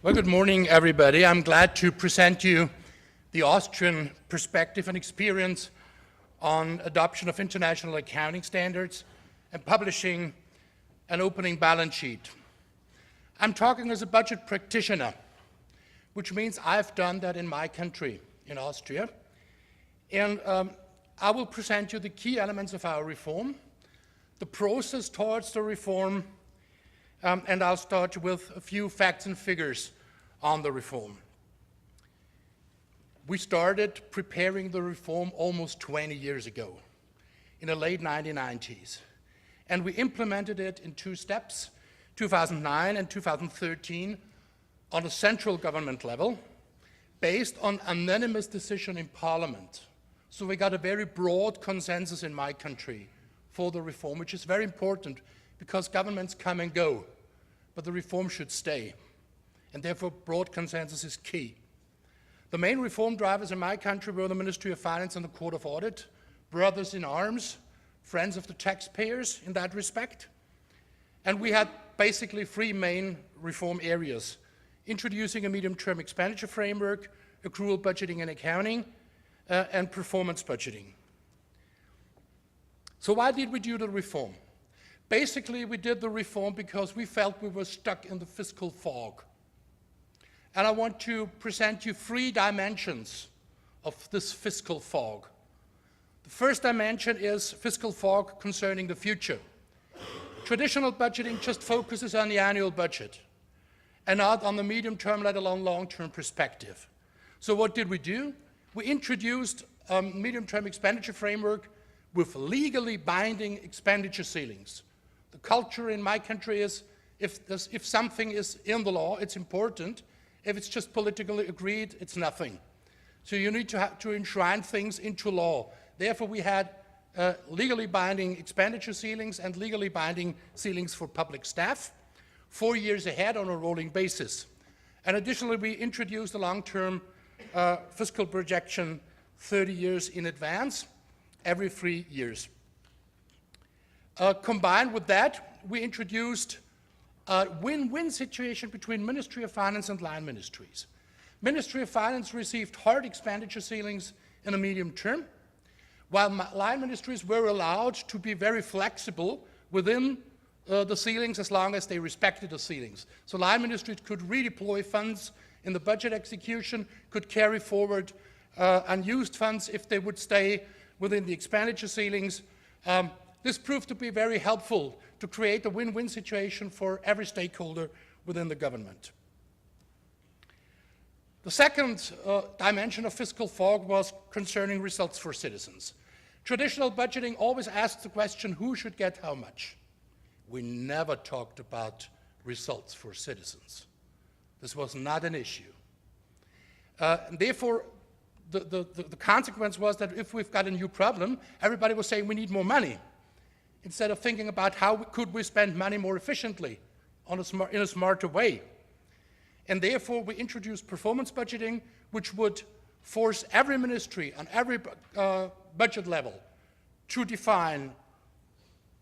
Well, good morning, everybody. I'm glad to present you the Austrian perspective and experience on adoption of international accounting standards and publishing an opening balance sheet. I'm talking as a budget practitioner, which means I've done that in my country, in Austria. And I will present you the key elements of our reform, the process towards the reform, and I'll start with a few facts and figures on the reform. We started preparing the reform almost 20 years ago, in the late 1990s. And we implemented it in two steps, 2009 and 2013, on a central government level, based on unanimous decision in Parliament. So we got a very broad consensus in my country for the reform, which is very important because governments come and go, but the reform should stay. And therefore, broad consensus is key. The main reform drivers in my country were the Ministry of Finance and the Court of Audit, brothers in arms, friends of the taxpayers in that respect. And we had basically three main reform areas: introducing a medium-term expenditure framework, accrual budgeting and accounting, and performance budgeting. So why did we do the reform? Basically, we did the reform because we felt we were stuck in the fiscal fog. And I want to present you three dimensions of this fiscal fog. The first dimension is fiscal fog concerning the future. Traditional budgeting just focuses on the annual budget and not on the medium-term, let alone long-term perspective. So what did we do? We introduced a medium-term expenditure framework with legally binding expenditure ceilings. The culture in my country is if something is in the law, it's important. If it's just politically agreed, it's nothing. So you need to enshrine things into law. Therefore, we had legally binding expenditure ceilings and legally binding ceilings for public staff, 4 years ahead on a rolling basis. And additionally, we introduced a long-term fiscal projection 30 years in advance, every 3 years. Combined with that, we introduced a win-win situation between Ministry of Finance and line ministries. Ministry of Finance received hard expenditure ceilings in the medium term, while line ministries were allowed to be very flexible within the ceilings as long as they respected the ceilings. So line ministries could redeploy funds in the budget execution, could carry forward unused funds if they would stay within the expenditure ceilings. This proved to be very helpful to create a win-win situation for every stakeholder within the government. The second dimension of fiscal fog was concerning results for citizens. Traditional budgeting always asks the question, who should get how much? We never talked about results for citizens. This was not an issue. And therefore, the consequence was that if we've got a new problem, everybody was saying we need more money, instead of thinking about how could we spend money more efficiently in a smarter way. And therefore, we introduced performance budgeting, which would force every ministry on every budget level to define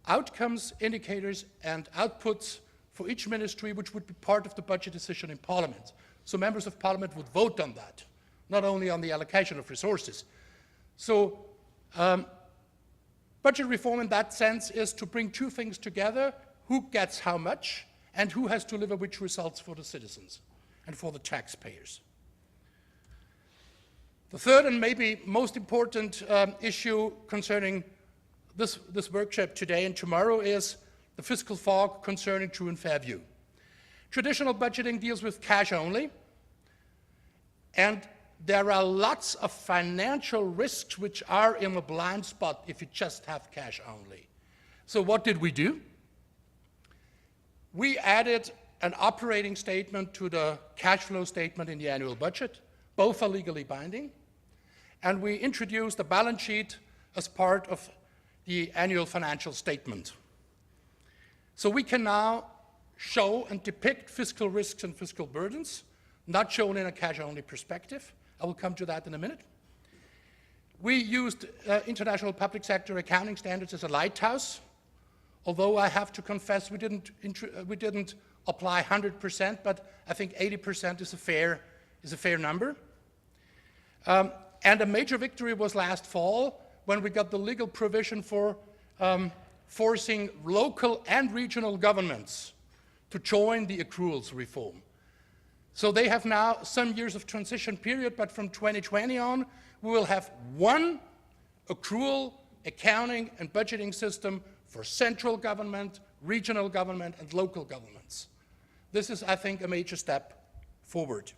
outcomes, indicators, and outputs for each ministry, which would be part of the budget decision in Parliament. So members of Parliament would vote on that, not only on the allocation of resources. So budget reform in that sense is to bring two things together: who gets how much and who has to deliver which results for the citizens and for the taxpayers. The third and maybe most important issue concerning this workshop today and tomorrow is the fiscal fog concerning true and fair view. Traditional budgeting deals with cash only, and there are lots of financial risks which are in a blind spot if you just have cash only. So what did we do? We added an operating statement to the cash flow statement in the annual budget. Both are legally binding. And we introduced a balance sheet as part of the annual financial statement. So we can now show and depict fiscal risks and fiscal burdens, not shown in a cash-only perspective. I will come to that in a minute. We used international public sector accounting standards as a lighthouse, although I have to confess we didn't apply 100%, but I think 80% is a fair number. And a major victory was last fall when we got the legal provision for forcing local and regional governments to join the accruals reform. So they have now some years of transition period, but from 2020 on, we will have one accrual, accounting, and budgeting system for central government, regional government, and local governments. This is, I think, a major step forward.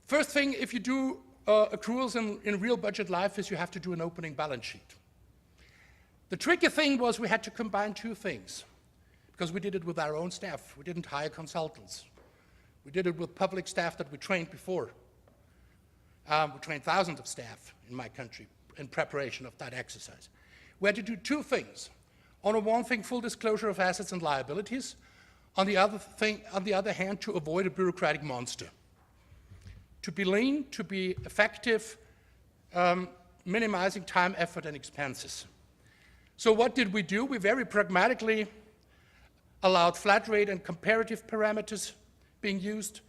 First thing, if you do accruals in real budget life, is you have to do an opening balance sheet. The tricky thing was we had to combine two things, because we did it with our own staff. We didn't hire consultants. We did it with public staff that we trained before. We trained thousands of staff in my country in preparation of that exercise. We had to do two things. On the one thing, full disclosure of assets and liabilities. On the other hand, to avoid a bureaucratic monster. To be lean, to be effective, minimizing time, effort, and expenses. So what did we do? We very pragmatically allowed flat rate and comparative parameters being used.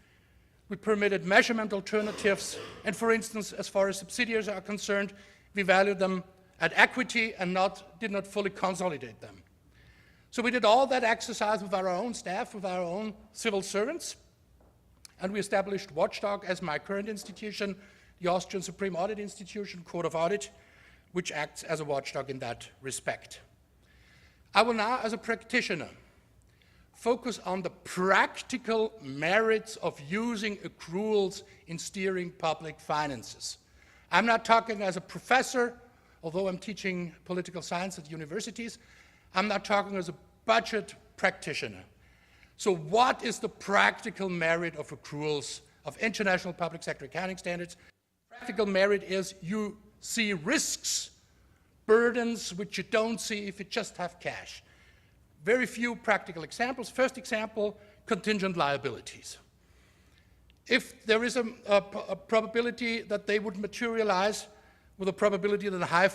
We permitted measurement alternatives, and for instance, as far as subsidiaries are concerned, we valued them at equity and did not fully consolidate them. So we did all that exercise with our own staff, with our own civil servants, and we established Watchdog as my current institution, the Austrian Supreme Audit Institution, Court of Audit, which acts as a watchdog in that respect. I will now, as a practitioner, focus on the practical merits of using accruals in steering public finances. I'm not talking as a professor, although I'm teaching political science at universities. I'm not talking as a budget practitioner. So what is the practical merit of accruals of international public sector accounting standards? Practical merit is you see risks, burdens, which you don't see if you just have cash. Very few practical examples. First example, contingent liabilities. If there is a probability that they would materialize with a probability that higher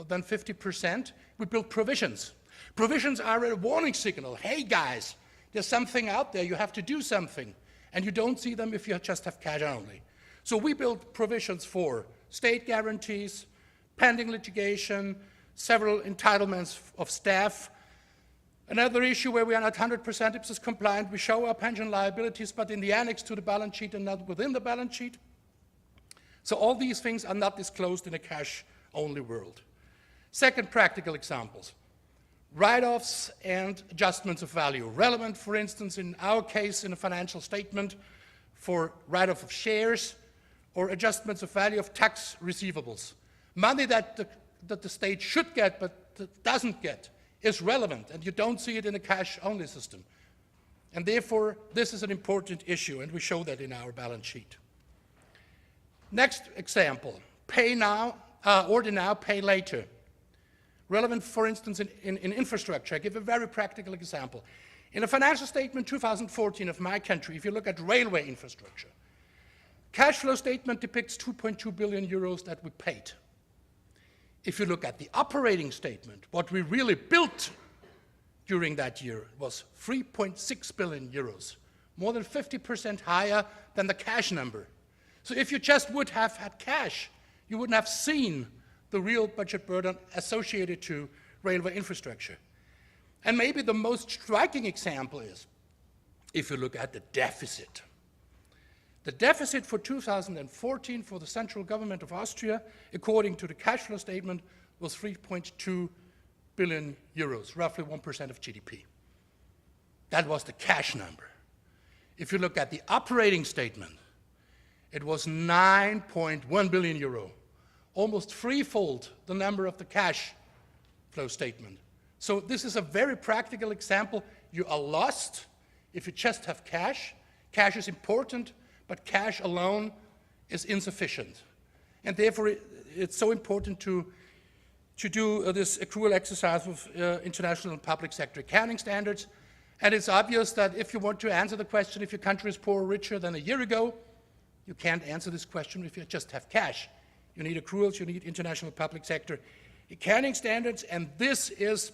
than 50%, we build provisions. Provisions are a warning signal. Hey guys, there's something out there, you have to do something. And you don't see them if you just have cash only. So we build provisions for state guarantees, pending litigation, several entitlements of staff. Another issue where we are not 100% IPSAS compliant, we show our pension liabilities, but in the annex to the balance sheet and not within the balance sheet. So all these things are not disclosed in a cash-only world. Second practical examples, write-offs and adjustments of value. Relevant, for instance, in our case in a financial statement for write-off of shares or adjustments of value of tax receivables. Money that the state should get but doesn't get is relevant, and you don't see it in a cash-only system. And therefore, this is an important issue, and we show that in our balance sheet. Next example, pay now, order now, pay later. Relevant, for instance, in infrastructure. I give a very practical example. In a financial statement 2014 of my country, if you look at railway infrastructure, cash flow statement depicts 2.2 billion euros that we paid. If you look at the operating statement, what we really built during that year was 3.6 billion euros, more than 50% higher than the cash number. So if you just would have had cash, you wouldn't have seen the real budget burden associated to railway infrastructure. And maybe the most striking example is if you look at the deficit. The deficit for 2014 for the central government of Austria, according to the cash flow statement, was 3.2 billion euros, roughly 1% of GDP. That was the cash number. If you look at the operating statement, it was 9.1 billion euro, almost threefold the number of the cash flow statement. So this is a very practical example. You are lost if you just have cash. Cash is important, but cash alone is insufficient. And therefore, it's so important to do this accrual exercise with international and public sector accounting standards. And it's obvious that if you want to answer the question if your country is poorer or richer than a year ago, you can't answer this question if you just have cash. You need accruals, you need international public sector accounting standards, and this is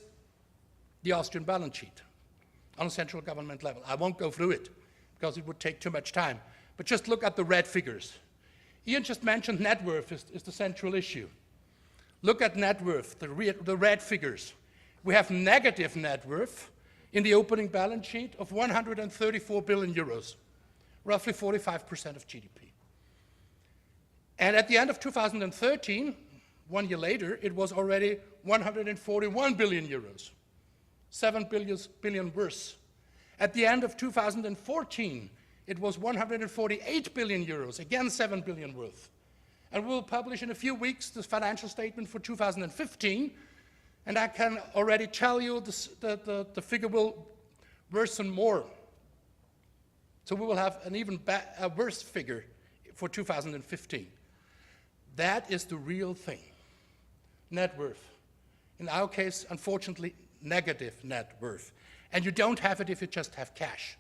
the Austrian balance sheet. on a central government level. I won't go through it because it would take too much time. But just look at the red figures. Ian just mentioned net worth is the central issue. Look at net worth, the red figures. We have negative net worth in the opening balance sheet of 134 billion euros, roughly 45% of GDP. And at the end of 2013, 1 year later, it was already 141 billion euros, 7 billion worse. At the end of 2014, it was 148 billion euros, again 7 billion worth. And we'll publish in a few weeks the financial statement for 2015, and I can already tell you the figure will worsen more. So we will have an even worse figure for 2015. That is the real thing, net worth. In our case, unfortunately, negative net worth. And you don't have it if you just have cash.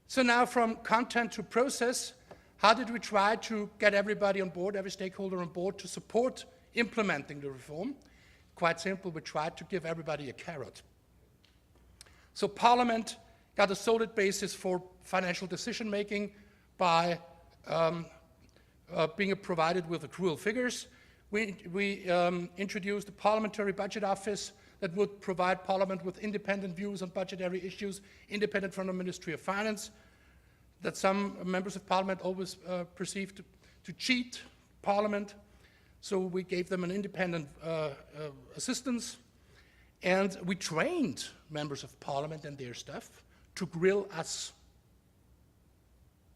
So now from content to process, how did we try to get everybody on board, every stakeholder on board to support implementing the reform? Quite simple, we tried to give everybody a carrot. So Parliament got a solid basis for financial decision making by being provided with accrual figures. We introduced a parliamentary budget office that would provide Parliament with independent views on budgetary issues, independent from the Ministry of Finance, that some members of Parliament always perceived to cheat Parliament. So we gave them an independent assistance, and we trained members of Parliament and their staff to grill us.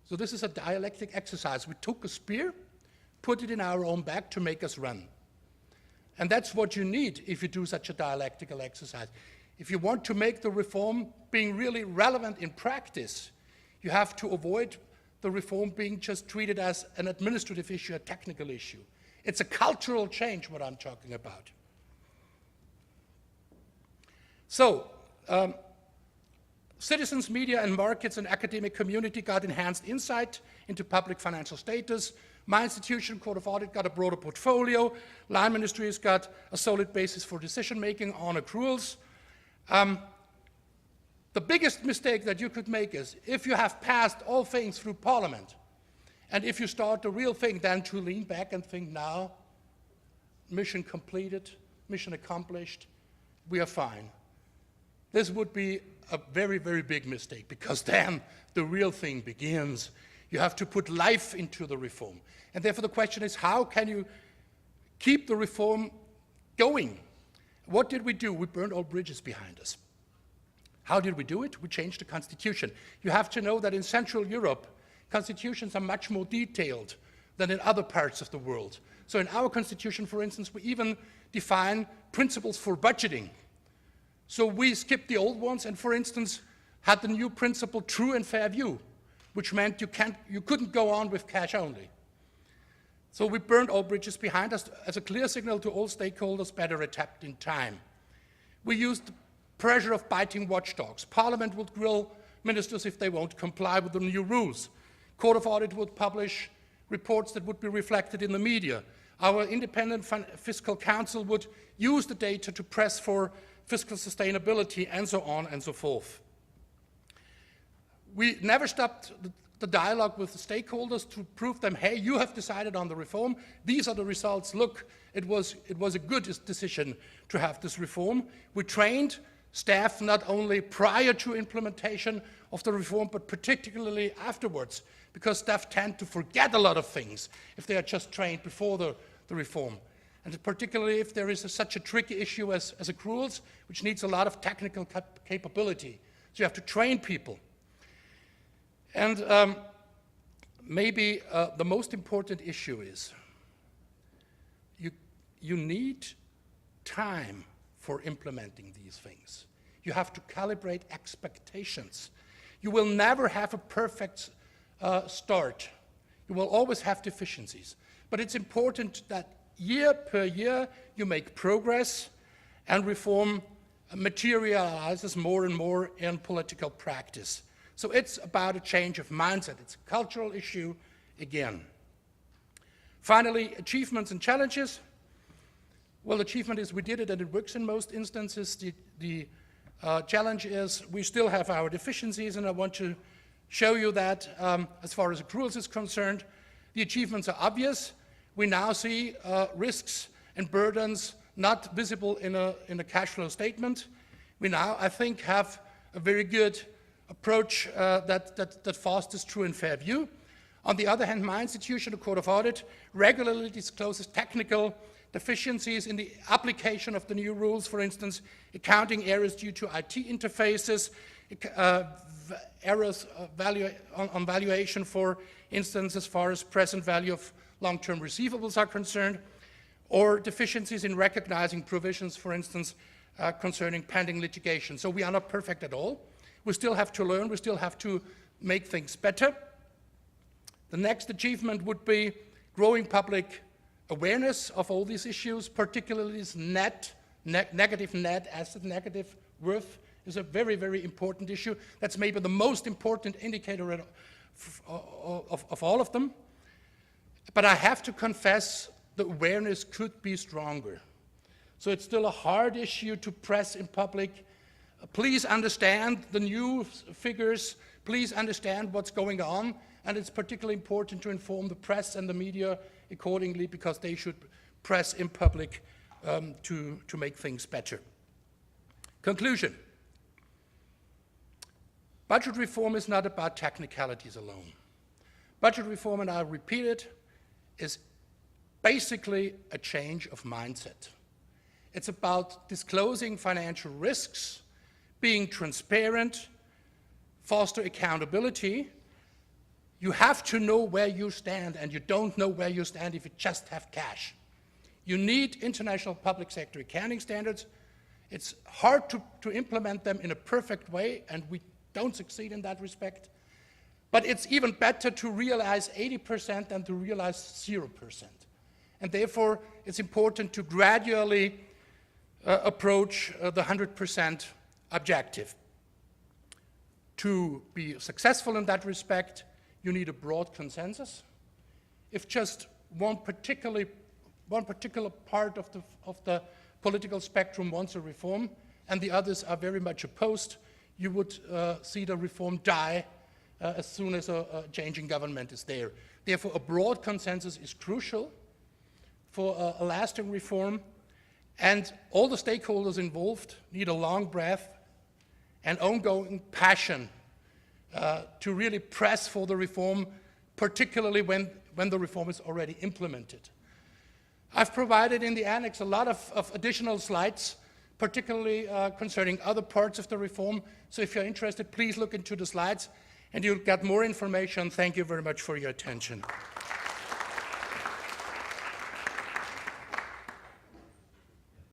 So this is a dialectic exercise. We took a spear, put it in our own back to make us run. And that's what you need if you do such a dialectical exercise. If you want to make the reform being really relevant in practice, you have to avoid the reform being just treated as an administrative issue, a technical issue. It's a cultural change, what I'm talking about. So, citizens, media, and markets and academic community got enhanced insight into public financial status. My institution, Court of Audit, got a broader portfolio. Line Ministries got a solid basis for decision-making on accruals. The biggest mistake that you could make is, if you have passed all things through Parliament, and if you start the real thing, then to lean back and think, now, mission completed, mission accomplished, we are fine. This would be a very, very big mistake, because then the real thing begins. You have to put life into the reform. And therefore the question is, how can you keep the reform going? What did we do? We burned all bridges behind us. How did we do it? We changed the constitution. You have to know that in Central Europe, constitutions are much more detailed than in other parts of the world. So in our constitution, for instance, we even define principles for budgeting. So we skipped the old ones and, for instance, had the new principle true and fair view, which meant you couldn't go on with cash only. So we burned all bridges behind us as a clear signal to all stakeholders, better adapt in time. We used the pressure of biting watchdogs. Parliament would grill ministers if they won't comply with the new rules. Court of Audit would publish reports that would be reflected in the media. Our independent fiscal council would use the data to press for fiscal sustainability, and so on and so forth. We never stopped the dialogue with the stakeholders to prove them, hey, you have decided on the reform, these are the results, look, it was a good decision to have this reform. We trained staff not only prior to implementation of the reform, but particularly afterwards, because staff tend to forget a lot of things if they are just trained before the reform. And particularly if there is such a tricky issue as accruals, which needs a lot of technical capability. So you have to train people. And maybe the most important issue is you need time for implementing these things. You have to calibrate expectations. You will never have a perfect start. You will always have deficiencies. But it's important that year per year you make progress and reform materializes more and more in political practice. So it's about a change of mindset. It's a cultural issue again. Finally, achievements and challenges. Well, achievement is we did it and it works in most instances. The challenge is we still have our deficiencies, and I want to show you that as far as accruals is concerned. The achievements are obvious. We now see risks and burdens not visible in a cash flow statement. We now, I think, have a very good approach that fosters true and fair view. On the other hand, my institution, the Court of Audit, regularly discloses technical deficiencies in the application of the new rules, for instance, accounting errors due to IT interfaces, errors on valuation, for instance, as far as present value of long-term receivables are concerned, or deficiencies in recognizing provisions, for instance, concerning pending litigation. So we are not perfect at all. We still have to learn, we still have to make things better. The next achievement would be growing public awareness of all these issues, particularly this negative net asset, negative worth is a very, very important issue. That's maybe the most important indicator of all of them. But I have to confess the awareness could be stronger. So it's still a hard issue to press in public. Please understand the new figures. Please understand what's going on. And it's particularly important to inform the press and the media accordingly, because they should press in public to make things better. Conclusion. Budget reform is not about technicalities alone. Budget reform, and I'll repeat it, is basically a change of mindset. It's about disclosing financial risks, being transparent, foster accountability. You have to know where you stand, and you don't know where you stand if you just have cash. You need international public sector accounting standards. It's hard to implement them in a perfect way, and we don't succeed in that respect. But it's even better to realize 80% than to realize 0%. And therefore, it's important to gradually approach the 100% objective. To be successful in that respect, you need a broad consensus. If just one particular part of the political spectrum wants a reform and the others are very much opposed, you would see the reform die as soon as a changing government is there. Therefore, a broad consensus is crucial for a lasting reform, and all the stakeholders involved need a long breath and ongoing passion to really press for the reform, particularly when the reform is already implemented. I've provided in the annex a lot of additional slides, particularly concerning other parts of the reform. So if you're interested, please look into the slides and you'll get more information. Thank you very much for your attention.